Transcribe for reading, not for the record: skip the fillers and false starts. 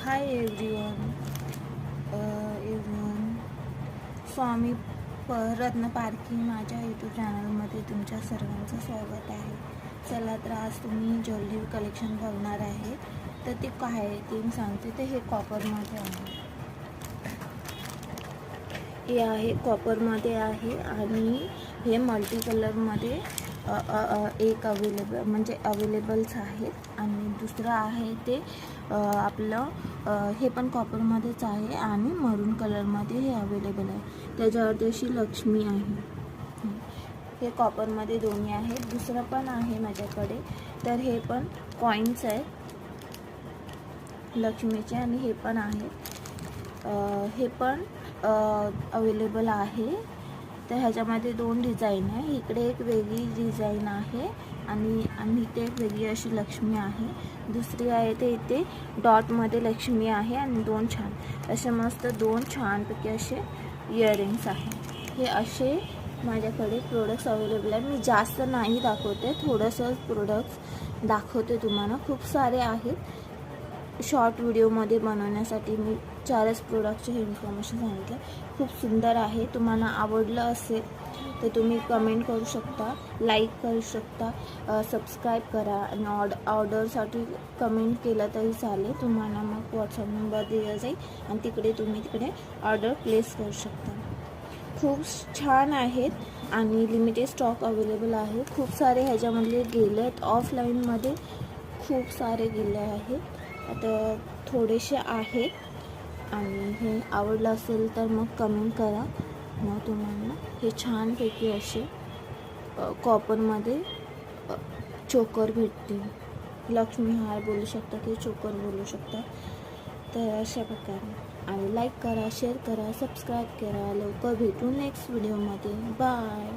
Hi everyone. स्वामी रत्न पारखी माझ्या YouTube चॅनलमध्ये तुमच्या सर्वांचं स्वागत आहे. चला तर आज तुम्ही ज्वेलरी कलेक्शन बघणार आहे. तर ते काय आहे ते मी सांगते. तर हे कॉपरमध्ये आहे. हे आहे कॉपरमध्ये आहे आणि हे मल्टी कलरमध्ये एक अवेलेबल्स आहेत आणि दुसरं आहे ते आपलं हे पण कॉपरमध्येच आहे आणि मरून कलरमध्ये हे अवेलेबल आहे. त्याच्यावरती अशी लक्ष्मी आहे. हे कॉपरमध्ये दोन्ही आहेत. दुसरं पण आहे माझ्याकडे. तर हे पण कॉईन्स आहेत लक्ष्मीचे आणि हे पण आहेत. हे पण अवेलेबल आहे. तर ह्याच्यामध्ये दोन डिझाईन आहे. इकडे एक वेगळी डिझाईन आहे आणि इथे एक वेगळी अशी लक्ष्मी आहे. दुसरी आहे ते इथे डॉटमध्ये लक्ष्मी आहे आणि दोन छान असे मस्त दोन छानपैकी असे इयरिंग्स आहे. हे असे माझ्याकडे प्रोडक्ट्स अवेलेबल आहे. मी जास्त नाही दाखवते, थोडंसं प्रोडक्ट्स दाखवते तुम्हाला. खूप सारे आहेत. शॉर्ट व्हिडिओमध्ये बनवण्यासाठी मी 4च प्रोडक्टचे हे इन्फॉर्मेशन सांगितलं. खूप सुंदर आहे. तुम्हाला आवडलं असेल तर तुम्ही कमेंट करू शकता, लाईक करू शकता, सबस्क्राईब करा आणि ऑर्डरसाठी कमेंट केलं तरी चालेल. तुम्हाला मग व्हॉट्सअप नंबर दिला जाईल आणि तिकडे ऑर्डर प्लेस करू शकता. खूप छान आहेत आणि लिमिटेड स्टॉक अवेलेबल आहे. खूप सारे ह्याच्यामधले गेले आहेत. ऑफलाईनमध्ये खूप सारे गेले आहेत. आता थोडेसे आहेत आणि हे आवडलं असेल तर मग कमेंट करा. मग तुम्हाला हे छानपैकी असे कॉपरमध्ये चोकर भेटतील. लक्ष्मी हार बोलू शकता की चोकर बोलू शकता. तर अशा प्रकारे आणि लाईक करा, शेअर करा, सबस्क्राईब करा. लवकर भेटू नेक्स्ट व्हिडिओमध्ये. बाय.